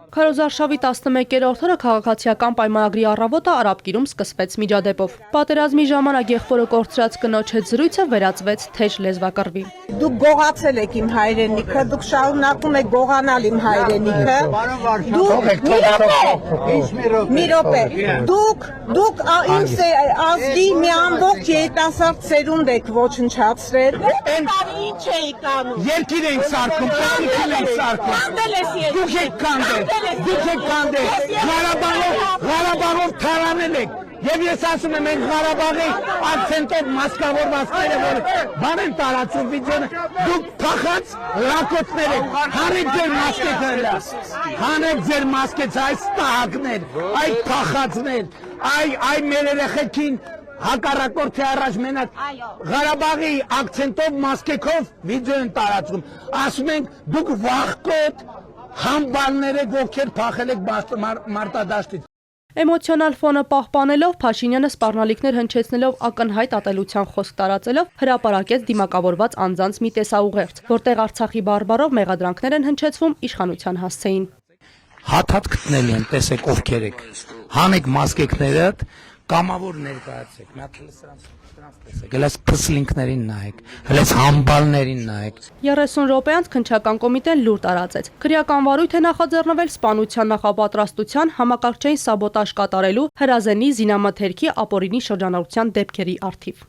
Քարոզարշավի 11-րդ օրը քաղաքացիական պայմանագրի առավոտը Արաբկիրում սկսվեց միջադեպով։ Պատերազմի ժամանակ եղբորը կորցրած կնոջ հետ զրույցը վերածվեց թեժ լեզվակռվի։ Դուք գողացել եք իմ հայրենիքը, դուք շարունակում եք գողանալ իմ հայրենիքը։ Մի րոպե, դուք իմ ազգի մի ամբողջ երիտասարդ սերունդ եք ոչնչացրել։ Ինչ էիք անում։ Երկիր ենք սարքում, պետություն ենք սարքում։ Դուք եք կանդել, Ղարաբաղով թարանել եք։ Եվ ես ասում եմ, ենք Ղարաբաղի ակցենտով մասկավորվածները, որ բան են տարածում վիդեոն, դուք փախած լակոտներ եք, հանեք ձեր մասկեց, այս տահակներ, այդ փախածներ, այ մեր երեխեքին հակառակորդի առաջ մենակ Ղարաբաղի ակցենտով մասկեքով վիդեո են տարածում, ասում ենք դուք վախկոտ համբալներ եք, ովքեր փախել եք մարտադաշտից։ Էմոցիոնալ ֆոնը պահպանելով Փաշինյանը սպառնալիքներ հնչեցնելով ակնհայտ ատելության խոսք տարածելով հրապարակեց դիմակավորված անձանց մի տեսաուղերձ, որտեղ Արցախի բարբառով մեղադրանքներ են հնչեցվում իշխանության հասցեին։ Հաթաթ գտնելի են, տեսեք ովքեր եք, հանեք մասկեքներդ, կամավոր ներկայացեք, մի հատ տեսեք, հենց փսլինքներին նայեք, հենց համբալներին նայեք։ 30 րոպե անց քննչական կոմիտեն լուր տարածեց։ Քրեական վարույթ է նախաձեռնվել սպանության նախապատրաստության համակարգչային սաբոտաժ կատարելու հրազենի զինամթերքի ապօրինի շրջանառության դեպքերի առթիվ։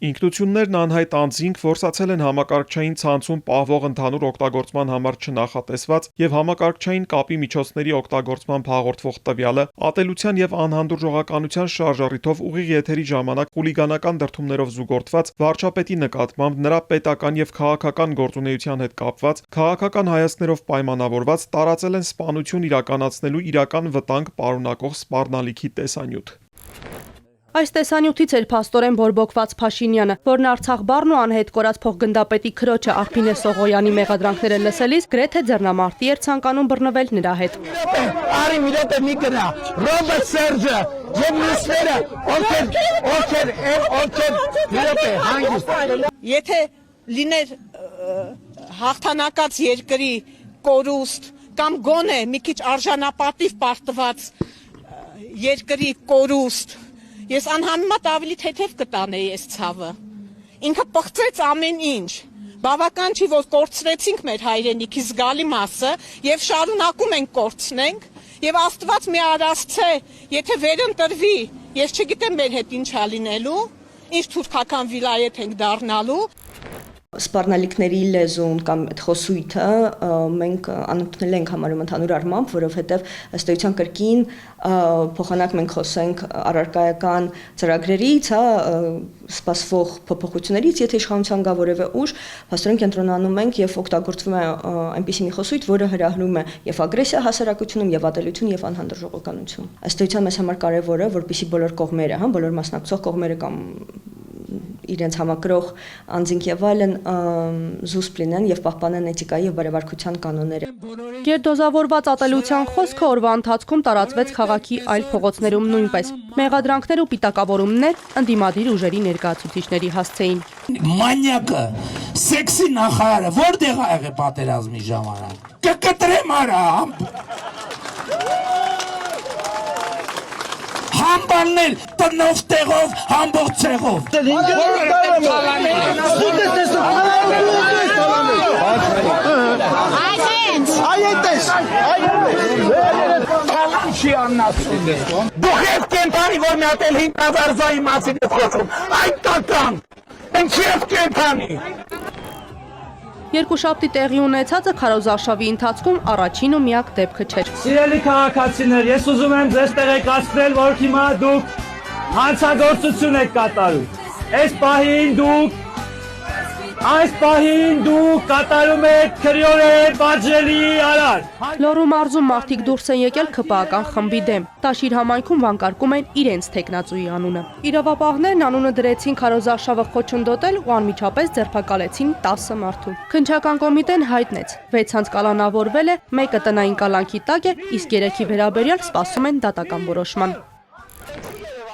Ինքնություններն անհայտ անձինք որսացել են համակարգչային ցանցում պահվող ընդհանուր օգտագործման համար չնախատեսված եւ համակարգչային կապի միջոցների օգտագործման հաղորդվող տվյալը ատելության եւ անհանդուրժողականության շարժառիթով ուղիղ եթերի ժամանակ խուլիգանական դրդումներով զուգորդված վարչապետի նկատմամբ նրա պետական եւ քաղաքական գործունեության հետ կապված քաղաքական հայացքներով պայմանավորված տարածել են սպանություն իրականացնելու իրական վտանգ պարունակող սպառնալիքի տեսանյութ։ Այս տեսանյութից էր փաստորեն բորբոքված Փաշինյանը, որն Արցախ բառն ու անհետ կորած փոխգնդապետի քրոջը Արփինե Սողոյանի մեղադրանքները լսելիս գրեթե ձեռնամարտի էր ցանկանում բռնվել նրա հետ։ Արի մի րոպե մի գնա, Ռոբերտ Սերջը եւ մյուսները, ովքեր մի րոպե հանգիստ։ Եթե լիներ հաղթանակած երկրի կորուստ կամ գոնե մի քիչ արժանապատիվ պարտված երկրի կորուստ, ես անհամեմատ ավելի թեթև կտանեի այս ցավը։ Ինքը պղծեց ամեն ինչ։ Բավական չի, որ կորցրեցինք մեր հայրենիքի զգալի մասը եւ շարունակում ենք կորցնենք եւ Աստված մի արասցե, եթե վերընտրվի, ես չգիտեմ մեր հետ ինչ ա լինելու, ինչ թուրքական վիլայեթ ենք դառնալու։ Սպառնալիքների լեզուն կամ այդ խոսույթը մենք անընդունել ենք համարում ընդհանուր առմամբ, որովհետև ըստ էության կրկին փոխանակ մենք խոսենք առարկայական ծրագրերից, սպասվող փոփոխություններից, եթե իշխանության գա որևէ ուժ, փաստորեն կենտրոնանում ենք եւ օգտագործվում է այնպիսի մի խոսույթ, որը հրահրում է եւ ագրեսիա հասարակությունում, եւ ատելություն, եւ անհանդուրժողականություն։ Ըստ էության մեզ համար կարեւոր է, որպեսզի բոլոր կողմերը, բոլոր մասնակցող կողմերը կամ իրենց համակրող անձինք եւ այլն զուսպ լինեն եւ պահպանեն էթիկայի եւ բարեվարքության կանոնները։ Գերդոզավորված ատելության խոսքը օրվա ընթացքում տարածվեց քաղաքի այլ փողոցներում նույնպես։ Մեղադրանքներ ու պիտակավորումներ ընդդիմադիր ուժերի ներկայացուցիչների հասցեին։ Մանյակը, սեքսի նախարարը որտեղ ա եղել պատերազմի ժամանակ։ Կկտրեմ արա։ Համբալներ տնով տեղով, ամբողջ ցեղով։ Չի աննացում։ Դուք եք կենթանի, որ մի հատ էլ 5000 զոյի մասին եք խոսում։ Այդ տական։ Ինչի եք կենթանի։ Երկուշաբթի տեղի ունեցածը քարոզարշավի ընթացքում առաջին ու միակ դեպքը չէր։ Սիրելի քաղաքացիներ, ես ուզում եմ ձեզ տեղեկացնել, որ հիմա դուք հանցագործություն եք կատարում։ Այս պահին դուք կատարում եք քրեորեն բաժելի արար։ Լոռու մարզում մարդիկ դուրս են եկել ՔՊԱ-ական խմբի դեմ։ Տաշիր համայնքում վանկարկում են իրենց թեկնածուի անունը։ Իրավապահներն անունը դրեցին քարոզարշավը խոչընդոտել ու անմիջապես ձերբակալեցին 10 մարդու։ Քննչական կոմիտեն հայտնեց 6 անձ կալանավորվել է, մեկը տնային կալանքի տակ է, իսկ 3-ի վերաբերյալ սպասում են դատական որոշման։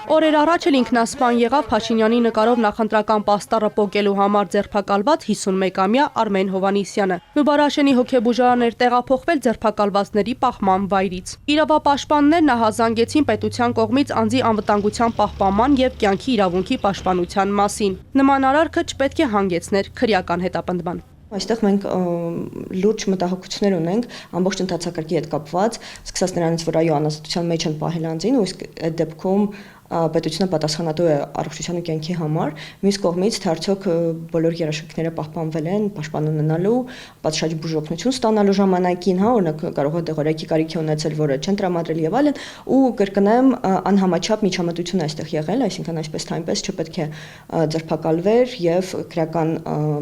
Օրեր առաջ էլ ինքնասպան եղավ Փաշինյանի նկարով նախընտրական պաստառը պոկելու համար ձերբակալված 51-ամյա Արմեն Հովանիսյանը։ Մուբարաշենի հոգեբուժարան էր տեղափոխվել ձերբակալվածների պահման վայրից։ Իրավապաշտպաններն ահազանգեցին պետության կողմից անձի անվտանգության պահպանման եւ կյանքի իրավունքի պաշտպանության մասին։ Նման արարքը չպետք է հանգեցներ քրեական հետապնդման։ Այստեղ մենք լուրջ մտահոգություններ ունենք ամբողջ ընթացակարգի հետ կապված, սկսած նրանից, որ այո անազատության մեջ են պահել անձին, ու իսկ այդ դեպքում պետությունը պատասխանատու է առողջության ու կյանքի համար, մյուս կողմից թե արդյոք բոլոր երաշխիքները պահպանվել են, պաշտպան ունենալու, պատշաճ բուժօգնություն ստանալու ժամանակին, հա, օրինակ կարող է դեղորայքի կարիք ունեցել, որը չեն տրամադրել եւ այլն, ու կրկնեմ անհամաչափ միջամտություն է այստեղ եղել, այսինքն այսպես թե այնպես չպետք է ձերբակալվեր եւ քրեական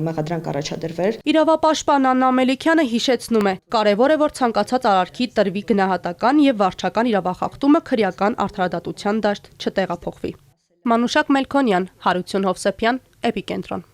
մեղադրանք առաջադրվեր։ Իրավապաշտպան Աննա Մելիքյանը հիշեցնում է. կարևոր է, որ ցանկացած արարքի տրվի գնահատական եւ վարչական իրավախախտումը քրեական արդարադատության դաշտ չտեղափոխվի։ Մանուշակ Մելքոնյան, Հարություն Հովսեփյան, Էպիկենտրոն։